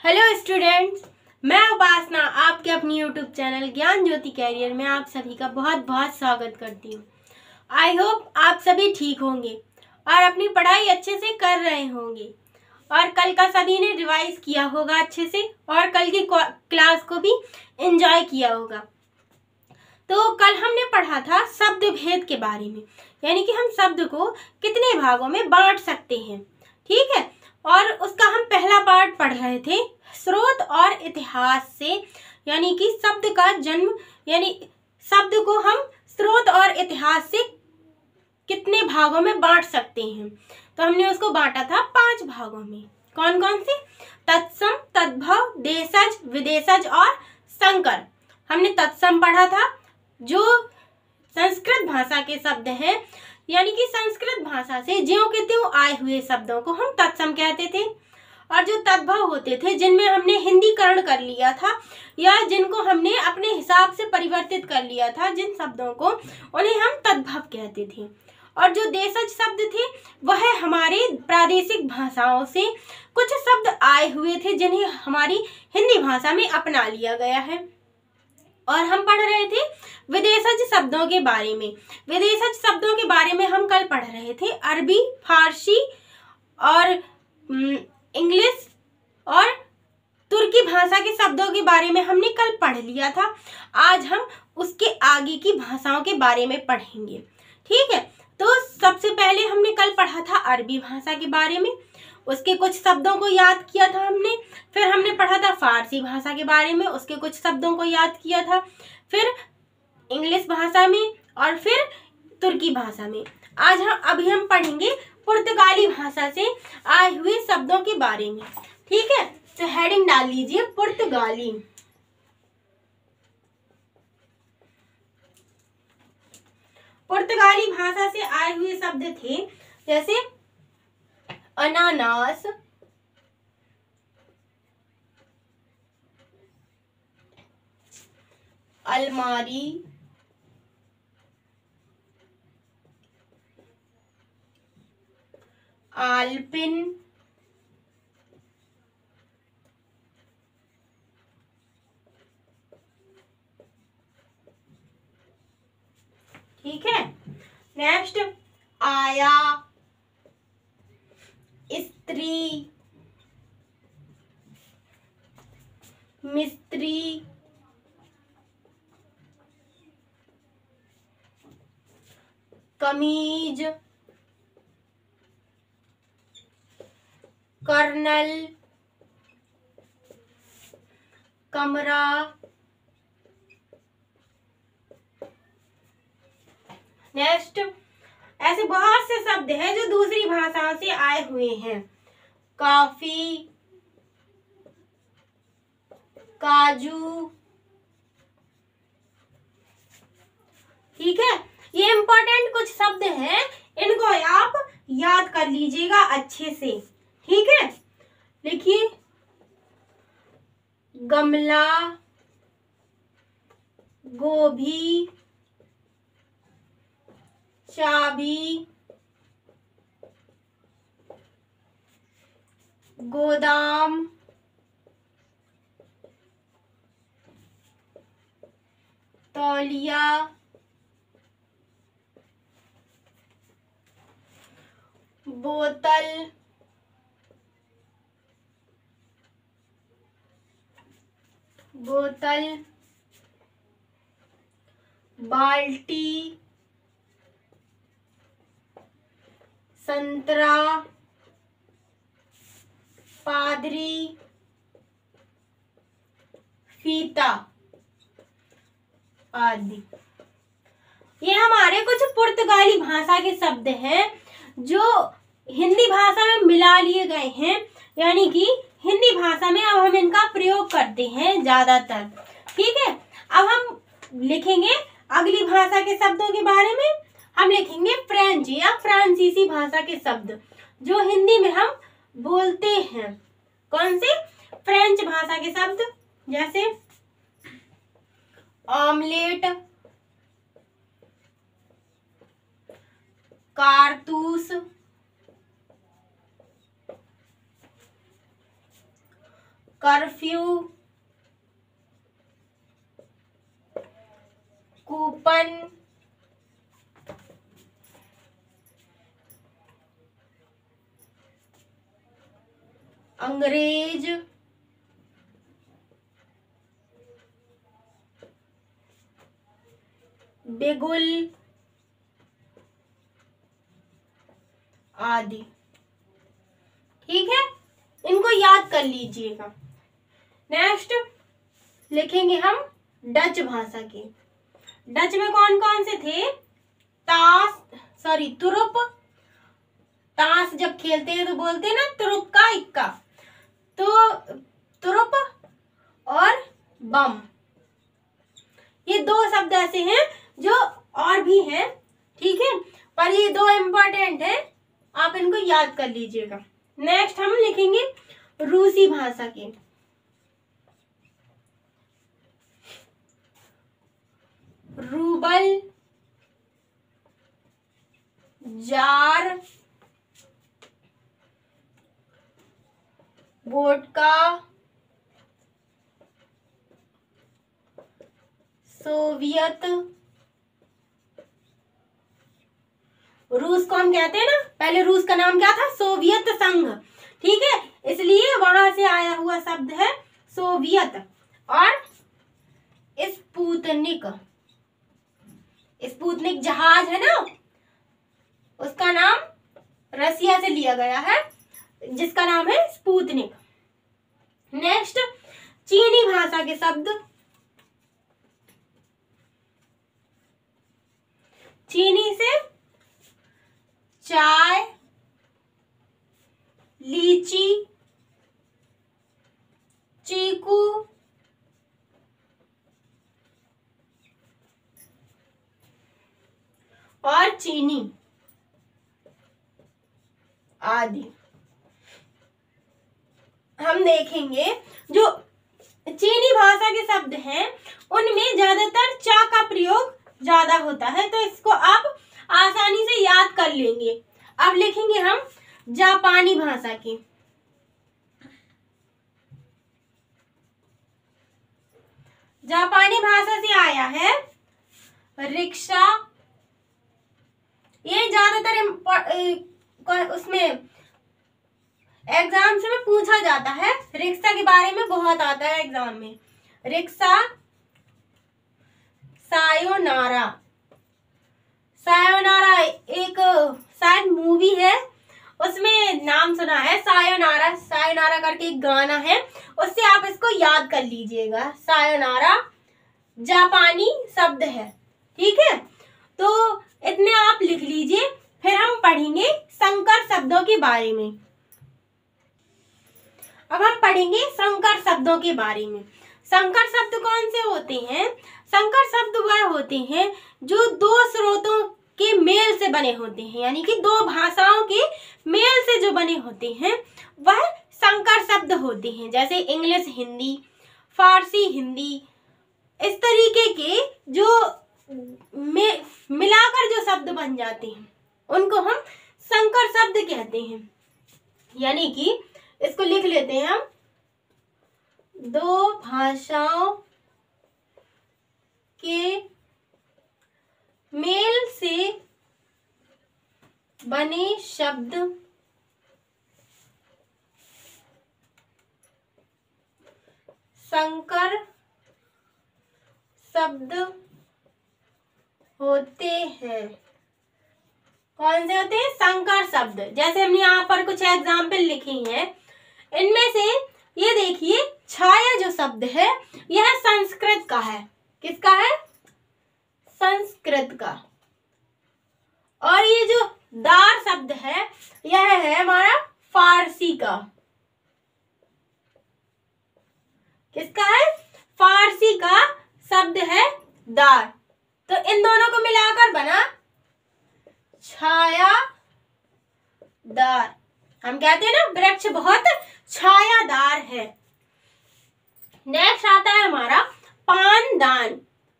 Hello students, मैं उपासना आपके अपनी यूट्यूब चैनल ज्ञान ज्योति कैरियर में आप सभी का बहुत बहुत स्वागत करती हूँ। आई होप आप सभी ठीक होंगे और अपनी पढ़ाई अच्छे से कर रहे होंगे और कल का सभी ने रिवाइज किया होगा अच्छे से और कल की क्लास को भी एंजॉय किया होगा। तो कल हमने पढ़ा था शब्द भेद के बारे में, यानी कि हम शब्द को कितने भागों में बांट सकते हैं। ठीक है, और उसका हम पहला पार्ट पढ़ रहे थे स्रोत और इतिहास से, यानी कि शब्द का जन्म, यानी शब्द को हम स्रोत और इतिहास से कितने भागों में बांट सकते हैं। तो हमने उसको बांटा था 5 भागों में। कौन कौन से? तत्सम, तद्भव, देशज, विदेशज और संकर। हमने तत्सम पढ़ा था, जो संस्कृत भाषा के शब्द हैं, यानी कि संस्कृत भाषा से ज्यों के त्यों आए हुए शब्दों को हम तत्सम कहते थे। और जो तद्भव होते थे, जिनमें हमने हिंदीकरण कर लिया था या जिनको हमने अपने हिसाब से परिवर्तित कर लिया था जिन शब्दों को, उन्हें हम तद्भव कहते थे। और जो देशज शब्द थे वह हमारे प्रादेशिक भाषाओं से कुछ शब्द आए हुए थे जिन्हें हमारी हिंदी भाषा में अपना लिया गया है। और हम पढ़ रहे थे विदेशज शब्दों के बारे में। विदेशज शब्दों के बारे में हम कल पढ़ रहे थे अरबी, फारसी और इंग्लिश और तुर्की भाषा के शब्दों के बारे में हमने कल पढ़ लिया था। आज हम उसके आगे की भाषाओं के बारे में पढ़ेंगे। ठीक है, तो सबसे पहले हमने कल पढ़ा था अरबी भाषा के बारे में, उसके कुछ शब्दों को याद किया था हमने। फिर हमने पढ़ा था फारसी भाषा के बारे में, उसके कुछ शब्दों को याद किया था। फिर इंग्लिश भाषा में और फिर तुर्की भाषा में। आज अभी हम पढ़ेंगे पुर्तगाली भाषा से आए हुए शब्दों के बारे में। ठीक है, तो हेडिंग डाल लीजिए पुर्तगाली। पुर्तगाली भाषा से आए हुए शब्द थे जैसे अनानास, अलमारी, आलपिन, ठीक है। नेक्स्ट आया, स्त्री, मिस्त्री, कमीज, कर्नल, कमरा, नेक्स्ट ऐसे बहुत से शब्द हैं जो दूसरी भाषाओं से आए हुए हैं। कॉफी, काजू, ठीक है। ये इंपॉर्टेंट कुछ शब्द हैं, इनको आप याद कर लीजिएगा अच्छे से। ठीक है, लिखिए गमला, गोभी, चाबी, गोदाम, तौलिया, बोतल, बाल्टी, संतरा, पादरी, फीता आदि। ये हमारे कुछ पुर्तगाली भाषा के शब्द हैं जो हिंदी भाषा में मिला लिए गए हैं, यानी कि हिंदी भाषा में अब हम इनका प्रयोग करते हैं ज्यादातर। ठीक है, अब हम लिखेंगे अगली भाषा के शब्दों के बारे में। हम लिखेंगे फ्रेंच या फ्रांसीसी भाषा के शब्द जो हिंदी में हम बोलते हैं। कौन से? फ्रेंच भाषा के शब्द जैसे ऑमलेट, कारतूस, कर्फ्यू, कूपन, अंग्रेज, बिगुल आदि। ठीक है, इनको याद कर लीजिएगा। नेक्स्ट लिखेंगे हम डच भाषा के। डच में कौन कौन से थे? तुरुप। ताश जब खेलते हैं तो बोलते हैं ना तुरुप का इक्का, तो तुरुप और बम, ये दो शब्द ऐसे हैं जो और भी हैं। ठीक है, पर ये दो इम्पोर्टेंट है, आप इनको याद कर लीजिएगा। नेक्स्ट हम लिखेंगे रूसी भाषा के। Rouble, jar, vodka, Soviet. रूस को हम कहते हैं ना, पहले रूस का नाम क्या था? सोवियत संघ। ठीक है, इसलिए वहां से आया हुआ शब्द है सोवियत। और स्पुतनिक, स्पुतनिक जहाज है ना, उसका नाम रसिया से लिया गया है, जिसका नाम है स्पुतनिक। नेक्स्ट चीनी भाषा के शब्द। चीनी से चाय, लीची, चीकू, और चीनी आदि। हम देखेंगे जो चीनी भाषा के शब्द हैं उनमें ज्यादातर चा का प्रयोग ज्यादा होता है, तो इसको आप आसानी से याद कर लेंगे। अब लिखेंगे हम जापानी भाषा की। जापानी भाषा से आया है रिक्शा। ये ज्यादातर उसमें एग्जाम से में पूछा जाता है, रिक्शा के बारे में बहुत आता है एग्जाम में। Rickshaw, sayonara. सायोनारा एक शायद मूवी है, उसमें नाम सुना है सायोनारा। सायोनारा करके एक गाना है, उससे आप इसको याद कर लीजिएगा। सायोनारा जापानी शब्द है। ठीक है, तो इतने आप लिख लीजिए। फिर हम पढ़ेंगे संकर शब्दों के बारे में। अब हम पढ़ेंगे संकर शब्दों के बारे में। संकर शब्द कौन से होते हैं? संकर शब्द वह होते हैं जो दो स्रोतों के मेल से बने होते हैं, यानी कि दो भाषाओं के मेल से जो बने होते हैं वह संकर शब्द होते हैं। जैसे इंग्लिश हिंदी, फारसी हिंदी, इस तरीके के जो मिलाकर जो शब्द बन जाते हैं उनको हम संकर शब्द कहते हैं। यानी कि इसको लिख लेते हैं हम, दो भाषाओं के मेल से बने शब्द संकर शब्द होते हैं। कौन से होते हैं? संकर शब्द। जैसे हमने यहाँ पर कुछ एग्जाम्पल लिखे हैं, इनमें से ये देखिए, छाया जो शब्द है यह संस्कृत का है। किसका है? संस्कृत का। और ये जो दार शब्द है यह है हमारा फारसी का। किसका है? फारसी का शब्द है दार। तो इन दोनों को मिलाकर बना छायादार। हम कहते हैं ना वृक्ष बहुत छायादार है। नेक्स्ट आता है हमारा पानदान।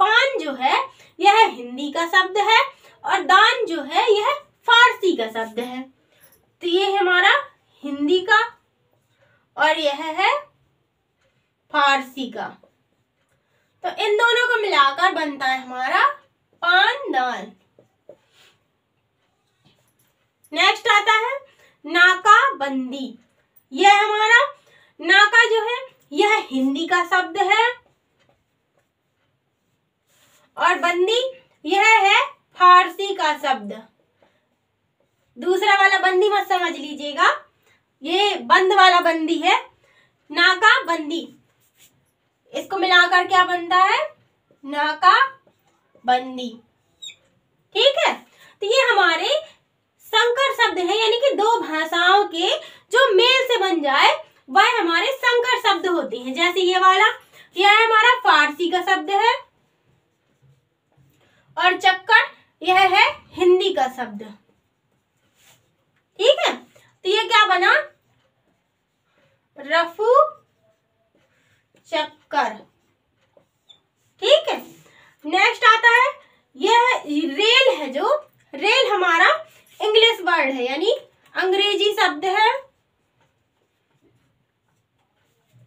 पान जो है यह हिंदी का शब्द है और दान जो है यह फारसी का शब्द है। तो ये हमारा हिंदी का और यह है फारसी का। तो इन दोनों को मिलाकर बनता है हमारा पानदान। नेक्स्ट आता है नाकाबंदी। यह हमारा नाका जो है यह हिंदी का शब्द है और बंदी यह है फारसी का शब्द। दूसरा वाला बंदी मत समझ लीजिएगा, ये बंद वाला बंदी है, नाकाबंदी। इसको मिलाकर क्या बनता है? नाकाबंदी। ठीक है, तो ये हमारे संकर शब्द है, यानी कि दो भाषाओं के जो मेल से बन जाए वह हमारे संकर शब्द होते हैं। जैसे ये वाला, यह हमारा फारसी का शब्द है और चक्कर यह है हिंदी का शब्द। ठीक है, तो ये क्या बना? रफू चक्कर। ठीक है, नेक्स्ट आता है, यह रेल है, जो रेल हमारा इंग्लिश वर्ड है, यानी अंग्रेजी शब्द है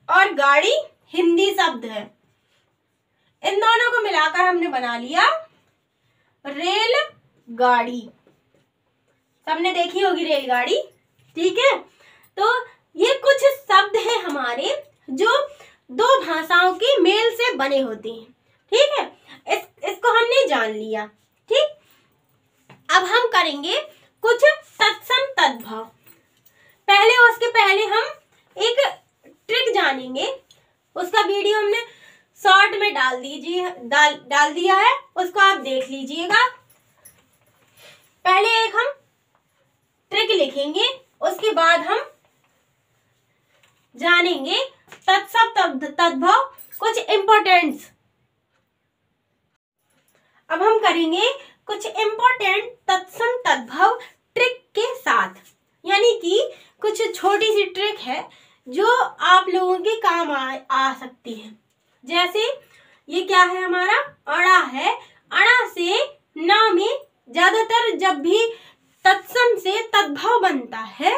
और गाड़ी हिंदी शब्द है। इन दोनों को मिलाकर हमने बना लिया रेल गाड़ी। सबने देखी होगी रेलगाड़ी। ठीक है, तो ये कुछ शब्द हैं हमारे जो दो भाषाओं के मेल से बने होते हैं। ठीक है, इसको हमने जान लिया। ठीक, अब हम करेंगे कुछ तत्सम तद्भव। उसके पहले हम एक ट्रिक जानेंगे, उसका वीडियो हमने शॉर्ट में डाल दिया है, उसको आप देख लीजिएगा। पहले एक हम ट्रिक लिखेंगे, उसके बाद हम जानेंगे तत्सम तद्भव कुछ इम्पोर्टेंट्स। अब हम करेंगे कुछ इम्पोर्टेंट तत्सम तद्भव ट्रिक के साथ, यानी कि कुछ छोटी सी ट्रिक है जो आप लोगों के काम आ सकती है। जैसे ये क्या है, हमारा अड़ा है। अड़ा से ना में ज्यादातर जब भी तत्सम से तद्भव बनता है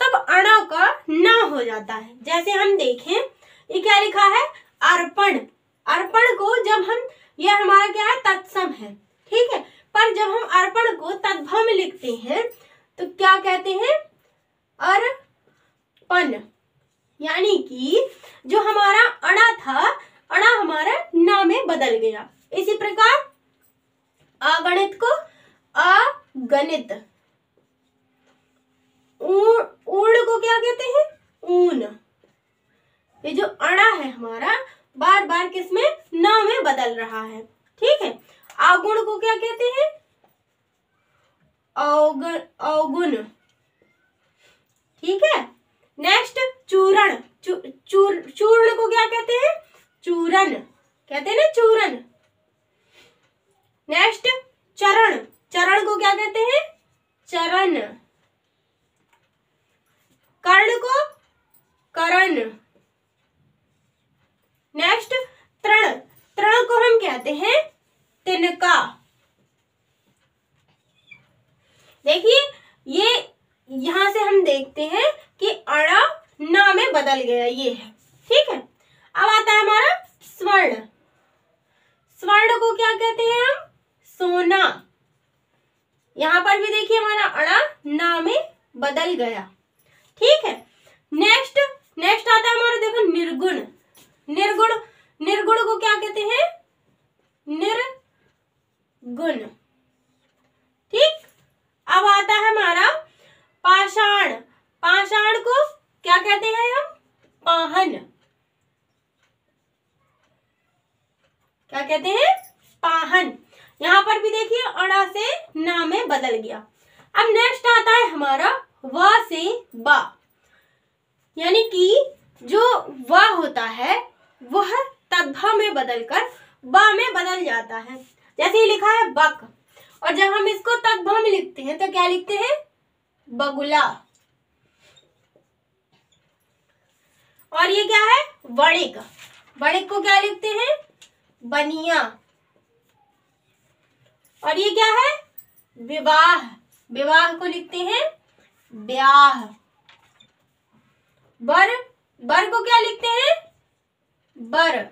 तब अड़ा का ना हो जाता है। जैसे हम देखें, ये क्या लिखा है? अर्पण। अर्पण को जब हम, यह हमारा क्या है? तत्सम है। ठीक है, पर जब हम अर्पण को तद्भव में लिखते हैं तो क्या कहते हैं? अर्पण। यानी कि जो हमारा अड़ा था, अड़ा हमारा ना में बदल गया। इसी प्रकार अगणित को अगणित, ऊर्ण को क्या कहते हैं? ऊन। ये जो अड़ा है हमारा बार बार किसमें? ना में बदल रहा है। ठीक है, अवगुण को क्या कहते हैं? अवगुण। ठीक है, नेक्स्ट चूरण। चूर्ण को क्या कहते हैं? चूरन। कहते हैं ना, चूरन। नेक्स्ट चरण। चरण को क्या कहते हैं? चरण। कर्ण को करण। नेक्स्ट तृण। तृण को हम कहते हैं तिनका। देखिए, ये यहां से हम देखते हैं कि अड़ा ना में बदल गया, ये है। ठीक है, अब आता है हमारा स्वर्ण। स्वर्ण को क्या कहते हैं हम? सोना। यहां पर भी देखिए हमारा अड़ा ना में बदल गया। ठीक है, नेक्स्ट आता है हमारा, देखो, निर्गुण। निर्गुण को क्या कहते हैं? निर्गुण। ठीक, अब आता है हमारा पाषाण। पाषाण को क्या कहते हैं हम? पाहन। क्या कहते हैं? पाहन। यहां पर भी देखिए अड़ा से ना में बदल गया। अब नेक्स्ट आता है हमारा व से बा, यानी कि जो व होता है वह तद्भव में बदलकर बा में बदल जाता है। जैसे ये लिखा है बक, और जब हम इसको तद्भव में लिखते हैं तो क्या लिखते हैं? बगुला। और ये क्या है? वणिक। वणिक को क्या लिखते हैं? बनिया। और ये क्या है? विवाह। विवाह को लिखते हैं ब्याह। बर को क्या लिखते हैं? बर।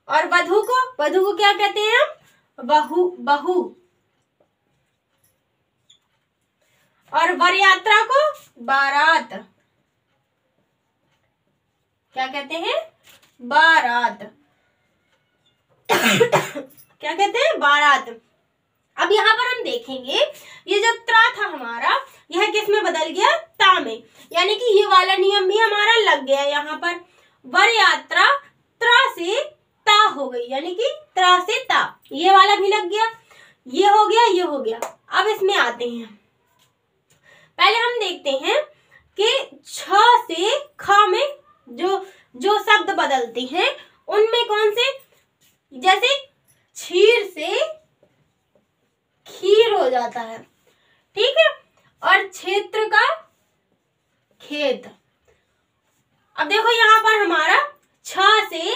और वधु को क्या कहते हैं हम? बहू। और वर यात्रा को बारात। क्या कहते हैं? बारात। क्या कहते हैं? बारात। अब यहाँ पर हम देखेंगे ये जो त्रा था हमारा, यह किस में बदल गया? ता में। यानी कि ये वाला नियम भी हमारा लग गया। यहाँ पर वर यात्रा त्रा से ता हो गई, यानी कि त्रा से ता, ये वाला भी लग गया। ये हो गया, ये हो गया। अब इसमें आते हैं, पहले हम देखते हैं कि छ से ख में जो शब्द बदलते हैं उनमें कौन से? जैसे क्षीर से खीर हो जाता है, ठीक है। और क्षेत्र का खेत। अब देखो यहाँ पर हमारा छ से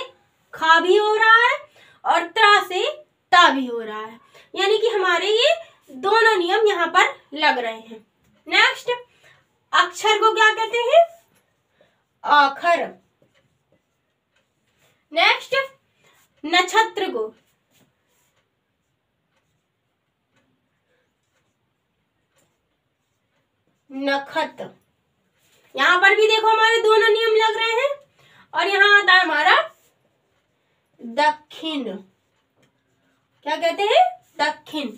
खा भी हो रहा है और त्रा से ता भी हो रहा है, यानी कि हमारे ये दोनों नियम यहाँ पर लग रहे हैं। नेक्स्ट, अक्षर को क्या कहते हैं? आखर। नेक्स्ट, नक्षत्र को नखत। यहां पर भी देखो हमारे दोनों नियम लग रहे हैं। और यहां आता है हमारा दक्षिण। क्या कहते हैं? दक्षिण।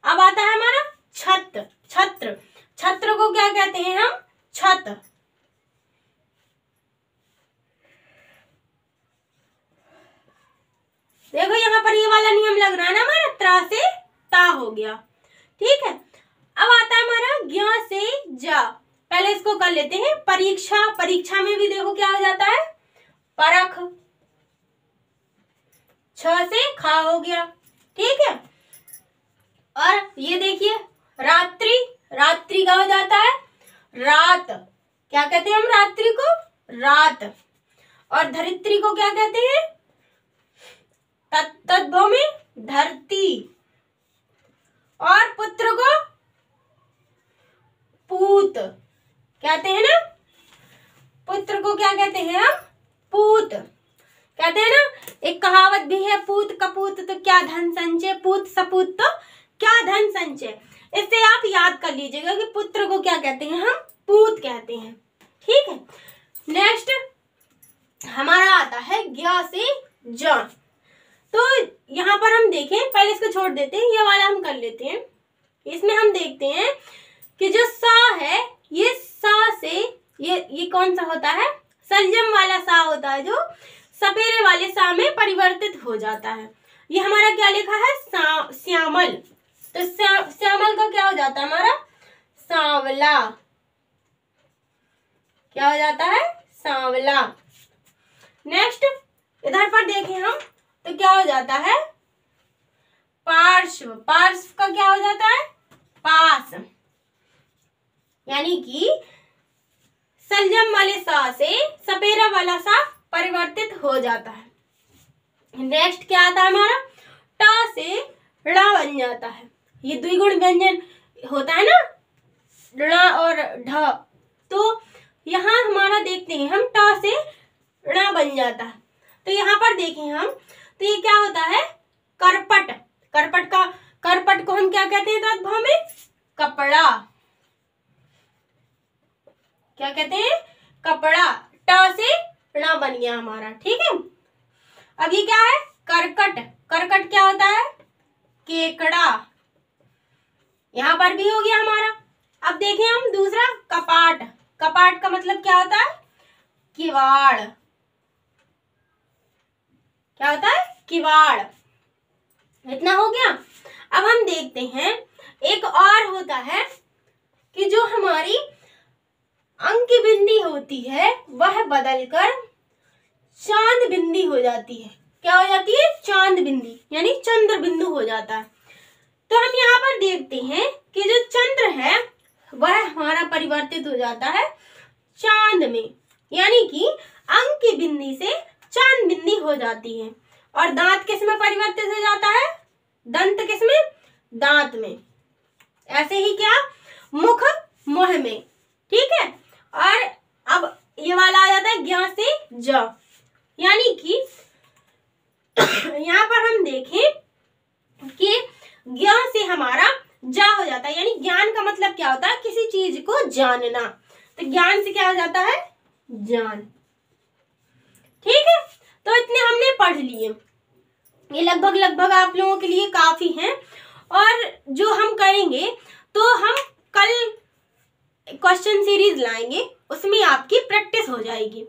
अब आता है हमारा छत्र। छत्र को क्या कहते हैं हम? छत। देखो यहाँ पर ये वाला नियम लग रहा है ना हमारा, त्रा से ता हो गया, ठीक है। अब आता है हमारा ज्ञ से जा। पहले इसको कर लेते हैं परीक्षा। परीक्षा में भी देखो क्या हो जाता है? परख। छ से खा हो गया, ठीक है। और ये देखिए रात्रि। रात्रि का हो जाता है रात। क्या कहते हैं हम रात्रि को? रात। और धरित्री को क्या कहते हैं? तद्भव में धरती। और पुत्र को पूत कहते हैं ना। पुत्र को क्या कहते हैं हम? पूत कहते हैं ना। एक कहावत भी है, पूत कपूत तो क्या धन संचय, पूत सपूत तो क्या धन संचय। इससे आप याद कर लीजिएगा कि पुत्र को क्या कहते हैं हम? पूत कहते हैं, ठीक है। नेक्स्ट हमारा आता है ज्ञ से ज। तो यहाँ पर हम देखें, पहले इसको छोड़ देते हैं, ये वाला हम कर लेते हैं। इसमें हम देखते हैं कि जो सा है, ये सा से ये कौन सा होता है? सलजम वाला सा होता है, जो सपेरे वाले सा में परिवर्तित हो जाता है। ये हमारा क्या लिखा है? श्यामल। तो श्यामल का क्या हो जाता है हमारा? सांवला। क्या हो जाता है? सांवला। नेक्स्ट इधर पर देखें हम तो क्या हो जाता है? पार्श्व। पार्श्व का क्या हो जाता है? पास। यानी कि सलजम वाले सा से सपेरा वाला सा परिवर्तित हो जाता है। नेक्स्ट क्या आता है हमारा? ट से ड़ बन जाता है। ये द्विगुण व्यंजन होता है ना, ड़ और ढ। तो यहाँ हमारा देखते हैं हम ट से ड़ बन जाता है। तो यहाँ पर देखें हम तो ये क्या होता है? करपट। करपट को हम क्या कहते हैं तद्भव में? कपड़ा। क्या कहते हैं? कपड़ा। ट से ण बन गया हमारा, ठीक है। अब ये क्या है? करकट। करकट क्या होता है? केकड़ा। यहां पर भी हो गया हमारा। अब देखें हम दूसरा कपाट। कपाट का मतलब क्या होता है? किवाड़। क्या होता है? किवाड़। इतना हो गया। अब हम देखते हैं एक और होता है कि जो हमारी अंक बिंदी होती है वह बदलकर चांद बिंदी हो जाती है। क्या हो जाती है? चांद बिंदी, यानी चंद्र बिंदु हो जाता है। तो हम यहाँ पर देखते हैं कि जो चंद्र है वह हमारा परिवर्तित हो जाता है चांद में, यानी कि अंक की बिंदी से चांद बिंदी हो जाती है। और दांत किस में परिवर्तित हो जाता है? दंत किस में? दांत में। ऐसे ही क्या? मुख मुह में, ठीक है। और अब ये वाला आ जाता है ज्ञ से ज। यानी कि यहाँ पर हम देखें कि ज्ञान से हमारा जा हो जाता है, यानी ज्ञान का मतलब क्या होता है, किसी चीज को जानना। तो ज्ञान से क्या हो जाता है, जान। ठीक है, तो इतने हमने पढ़ लिए, ये लगभग आप लोगों के लिए काफी हैं। और जो हम करेंगे तो हम कल क्वेश्चन सीरीज लाएंगे, उसमें आपकी प्रैक्टिस हो जाएगी।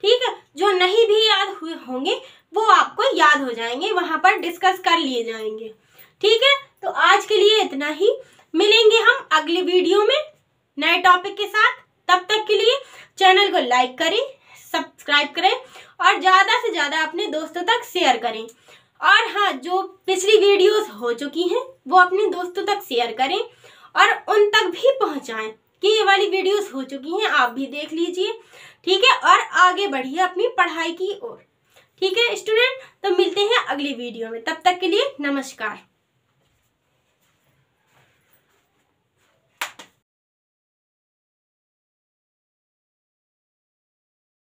ठीक है, जो नहीं भी याद हुए होंगे वो आपको याद हो जाएंगे, वहां पर डिस्कस कर लिए जाएंगे। ठीक है, तो आज के लिए इतना ही, मिलेंगे हम अगली वीडियो में नए टॉपिक के साथ। तब तक के लिए चैनल को लाइक करें, सब्सक्राइब करें और ज्यादा से ज्यादा अपने दोस्तों तक शेयर करें। और हाँ, जो पिछली वीडियोस हो चुकी हैं वो अपने दोस्तों तक शेयर करें और उन तक भी पहुंचाएं कि ये वाली वीडियोस हो चुकी हैं, आप भी देख लीजिए। ठीक है, और आगे बढ़िए अपनी पढ़ाई की ओर। ठीक है स्टूडेंट, तो मिलते हैं अगली वीडियो में, तब तक के लिए नमस्कार।